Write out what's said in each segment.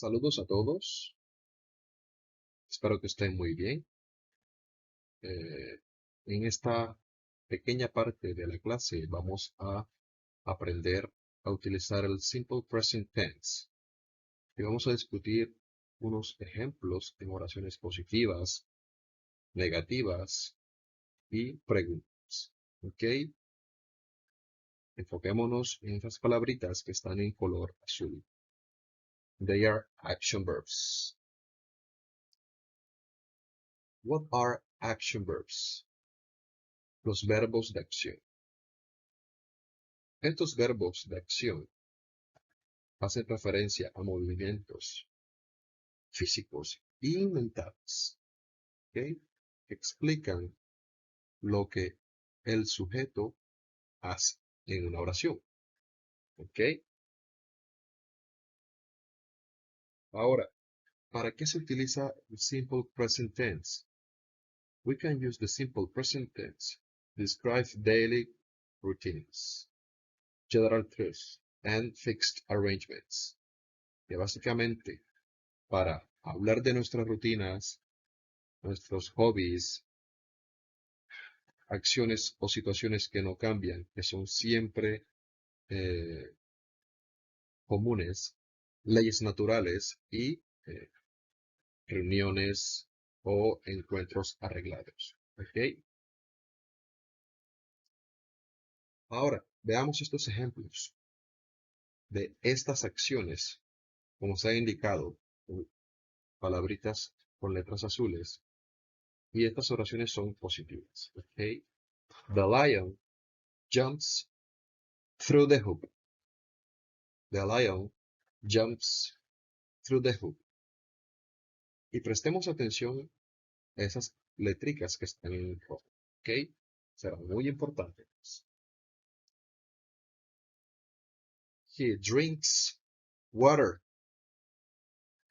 Saludos a todos, espero que estén muy bien. En esta pequeña parte de la clase vamos a aprender a utilizar el Simple Present Tense y vamos a discutir unos ejemplos en oraciones positivas, negativas y preguntas. ¿Ok? Enfoquémonos en estas palabritas que están en color azul. They are action verbs. What are action verbs? Los verbos de acción. Estos verbos de acción hacen referencia a movimientos físicos y mentales, ¿ok? Que explican lo que el sujeto hace en una oración, ¿ok? Ahora, ¿para qué se utiliza el simple present tense? We can use the simple present tense to describe daily routines, general truths, and fixed arrangements. Que básicamente, para hablar de nuestras rutinas, nuestros hobbies, acciones o situaciones que no cambian, que son siempre eh, comunes, leyes naturales y reuniones o encuentros arreglados. ¿Ok? Ahora, veamos estos ejemplos de estas acciones, como se ha indicado, con palabritas con letras azules, y estas oraciones son positivas. ¿Ok? The lion jumps through the hoop. The lion jumps through the hoop. Y prestemos atención a esas letricas que están en rojo. ¿Ok? Serán muy importantes. He drinks water.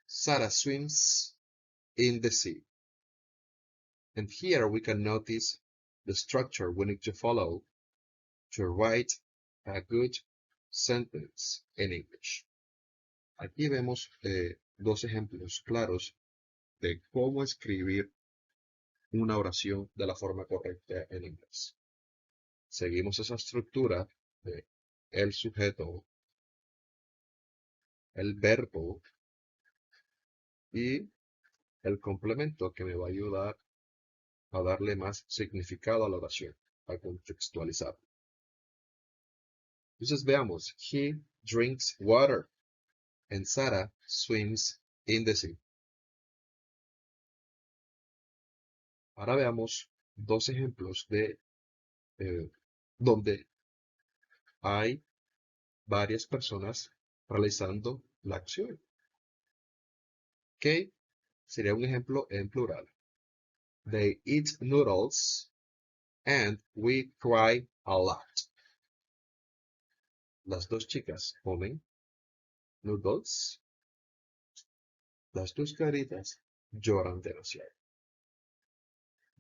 Sarah swims in the sea. And here we can notice the structure we need to follow to write a good sentence in English. Aquí vemos dos ejemplos claros de cómo escribir una oración de la forma correcta en inglés. Seguimos esa estructura de el sujeto, el verbo y el complemento que me va a ayudar a darle más significado a la oración, a contextualizar. Entonces veamos, he drinks water and Sarah swims in the sea. Ahora veamos dos ejemplos de donde hay varias personas realizando la acción. ¿Ok? Sería un ejemplo en plural. They eat noodles and we cry a lot. Las dos chicas comen noodles. Las dos caritas lloran demasiado.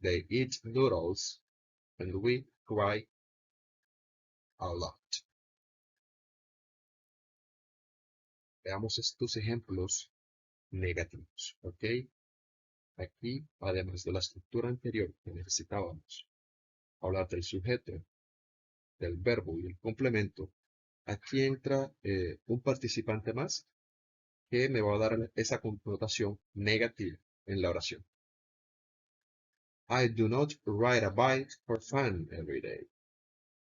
They eat noodles and we cry a lot. Veamos estos ejemplos negativos, ¿ok? Aquí, además de la estructura anterior que necesitábamos, hablar del sujeto, del verbo y el complemento, aquí entra un participante más que me va a dar esa connotación negativa en la oración. I do not ride a bike for fun every day.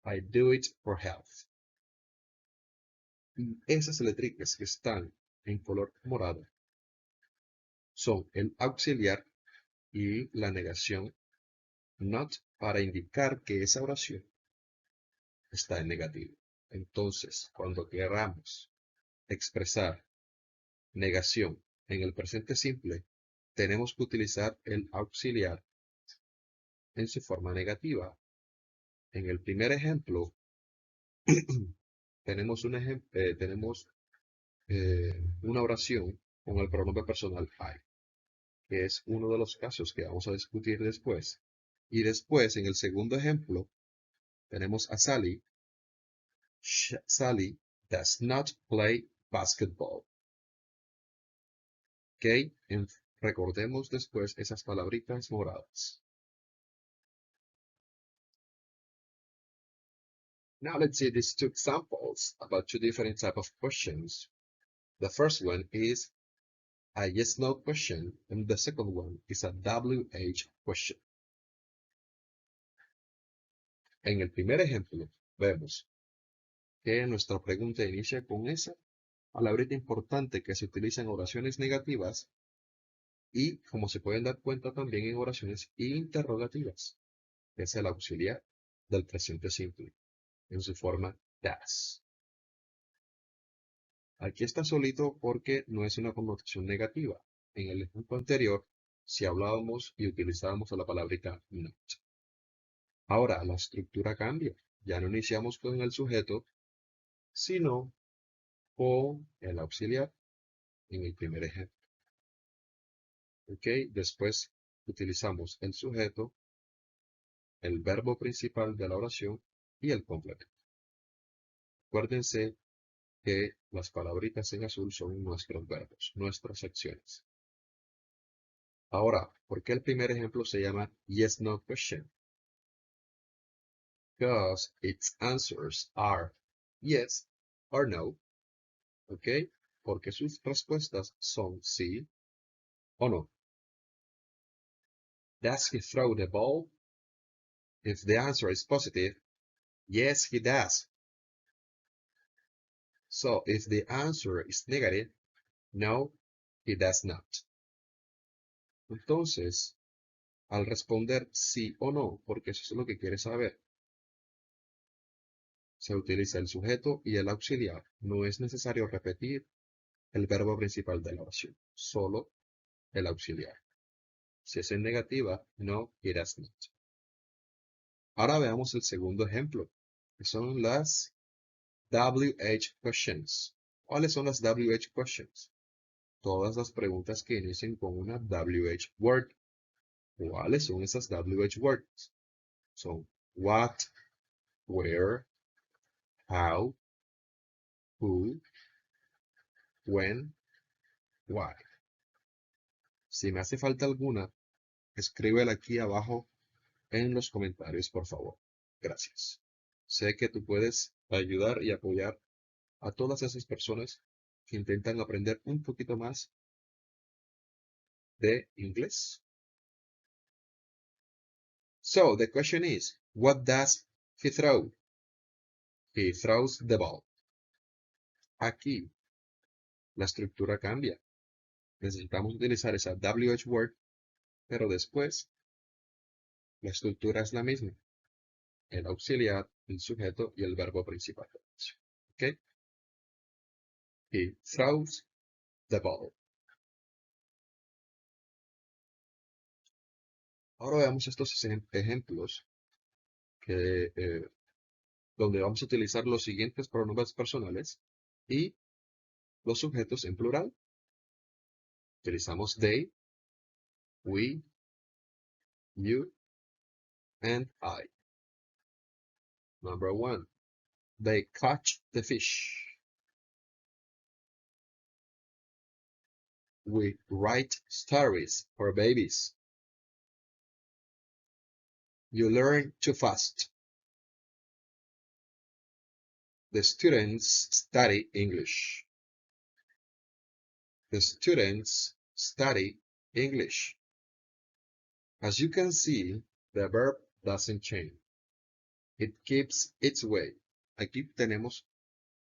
I do it for health. Y esas letricas que están en color morado son el auxiliar y la negación not para indicar que esa oración está en negativo. Entonces, cuando queramos expresar negación en el presente simple, tenemos que utilizar el auxiliar en su forma negativa. En el primer ejemplo, tenemos una oración con el pronombre personal I, que es uno de los casos que vamos a discutir después. Y después, en el segundo ejemplo, tenemos a Sally. Sally does not play basketball. ¿Ok? Recordemos después esas palabritas moradas. Now let's see these two examples about two different types of questions. The first one is a yes-no question, and the second one is a WH question. En el primer ejemplo, vemos que nuestra pregunta inicia con esa palabrita importante que se utiliza en oraciones negativas y, como se pueden dar cuenta, también en oraciones interrogativas, que es el auxiliar del presente simple, en su forma does. Aquí está solito porque no es una connotación negativa. En el ejemplo anterior, si hablábamos y utilizábamos la palabrita not. Ahora la estructura cambia. Ya no iniciamos con el sujeto, sino con el auxiliar en el primer ejemplo. ¿Ok? Después utilizamos el sujeto, el verbo principal de la oración y el complemento. Acuérdense que las palabritas en azul son nuestros verbos, nuestras acciones. Ahora, ¿por qué el primer ejemplo se llama yes no question? Because its answers are yes or no, ¿ok? Porque sus respuestas son sí o no. Does he throw the ball? If the answer is positive, yes he does. So if the answer is negative, no, he does not. Entonces, al responder sí o no, porque eso es lo que quiere saber, se utiliza el sujeto y el auxiliar. No es necesario repetir el verbo principal de la oración, solo el auxiliar. Si es en negativa, no, it does not. Ahora veamos el segundo ejemplo, que son las WH questions. ¿Cuáles son las WH questions? Todas las preguntas que inicien con una WH word. ¿Cuáles son esas WH words? Son what, where, how, who, when, why. Si me hace falta alguna, escríbela aquí abajo en los comentarios, por favor. Gracias. Sé que tú puedes ayudar y apoyar a todas esas personas que intentan aprender un poquito más de inglés. So, the question is, what does he throw? He throws the ball. Aquí, la estructura cambia. Necesitamos utilizar esa WH word, pero después, la estructura es la misma. El auxiliar, el sujeto y el verbo principal. ¿Ok? He throws the ball. Ahora veamos estos ejemplos donde vamos a utilizar los siguientes pronombres personales y los sujetos en plural. Utilizamos they, we, you, and I. Number one, they catch the fish. We write stories for babies. You learn too fast. The students study English. The students study English. As you can see, the verb doesn't change. It keeps its way. Aquí tenemos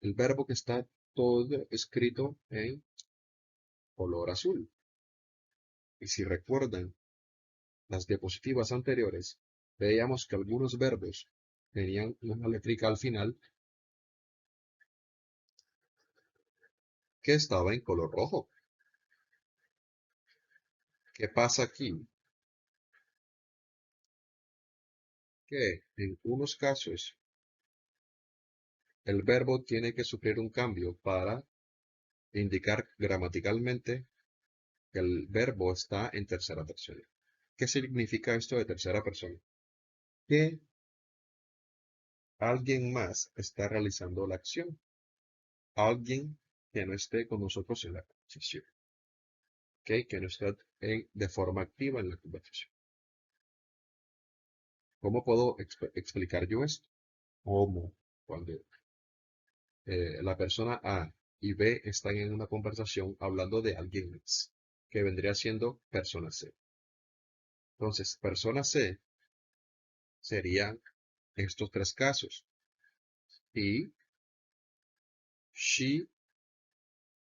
el verbo que está todo escrito en color azul. Y si recuerdan las diapositivas anteriores, veíamos que algunos verbos tenían una letrica al final que estaba en color rojo. ¿Qué pasa aquí? Que en unos casos el verbo tiene que sufrir un cambio para indicar gramaticalmente que el verbo está en tercera persona. ¿Qué significa esto de tercera persona? Que alguien más está realizando la acción. Alguien que no esté con nosotros en la conversación. que no está de forma activa en la conversación. ¿Cómo puedo explicar yo esto? Como cuando la persona A y B están en una conversación hablando de alguien más, que vendría siendo persona C. Entonces, persona C serían estos tres casos: he, she,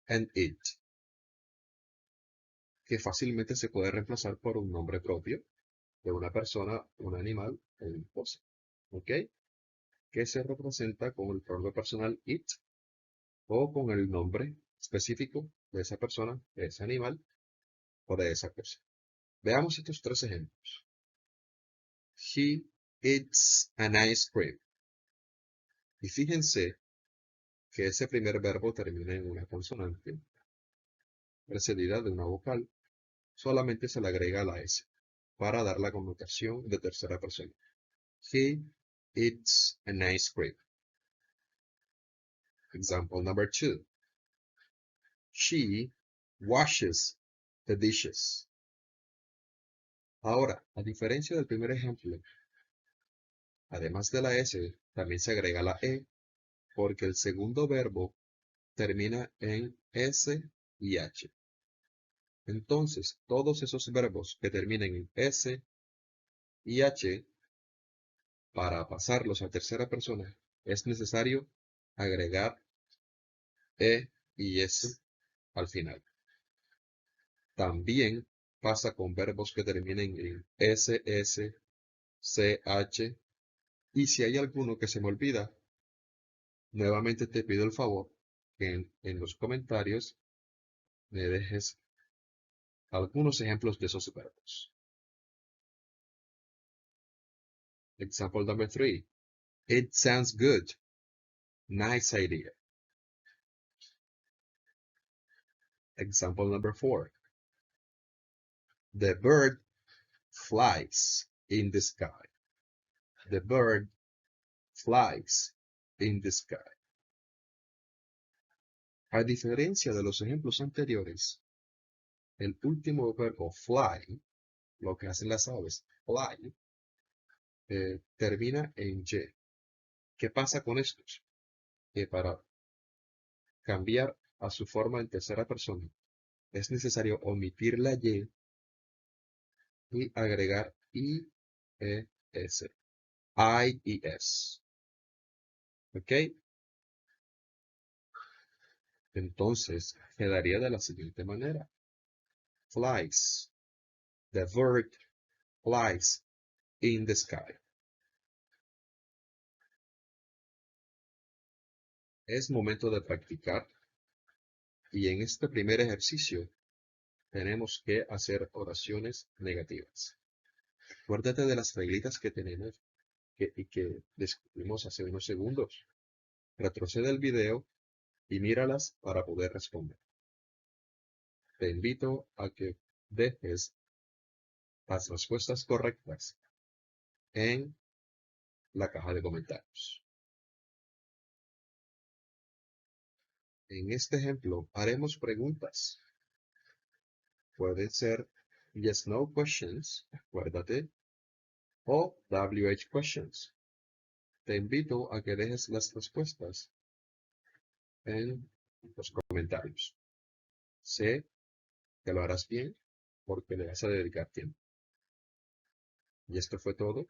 and it, que fácilmente se puede reemplazar por un nombre propio de una persona, un animal o una cosa. ¿Ok? Que se representa con el pronombre personal it o con el nombre específico de esa persona, de ese animal o de esa cosa. Veamos estos tres ejemplos. He eats an ice cream. Y fíjense que ese primer verbo termina en una consonante precedida de una vocal. Solamente se le agrega la S para dar la connotación de tercera persona. He eats an ice cream. Example number 2. She washes the dishes. Ahora, a diferencia del primer ejemplo, además de la S, también se agrega la E, porque el segundo verbo termina en S y H. Entonces, todos esos verbos que terminen en S y H, para pasarlos a tercera persona, es necesario agregar E y S al final. También pasa con verbos que terminen en SS, CH, y si hay alguno que se me olvida, nuevamente te pido el favor que en los comentarios me dejes algunos ejemplos de esos verbos. Example number 3. It sounds good. Nice idea. Example number 4. The bird flies in the sky. The bird flies in the sky. A diferencia de los ejemplos anteriores, el último verbo fly, lo que hacen las aves, fly, termina en Y. ¿Qué pasa con estos? Que para cambiar a su forma en tercera persona es necesario omitir la Y y agregar IES. IES. ¿Ok? Entonces quedaría de la siguiente manera. Flies. The bird flies in the sky. Es momento de practicar y en este primer ejercicio tenemos que hacer oraciones negativas. Acuérdate de las reglitas que tenemos y que descubrimos hace unos segundos. Retrocede el video y míralas para poder responder. Te invito a que dejes las respuestas correctas en la caja de comentarios. En este ejemplo haremos preguntas. Pueden ser yes, no questions, acuérdate, o WH questions. Te invito a que dejes las respuestas en los comentarios. Sé que lo harás bien porque le vas a dedicar tiempo. Y esto fue todo.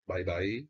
Bye bye.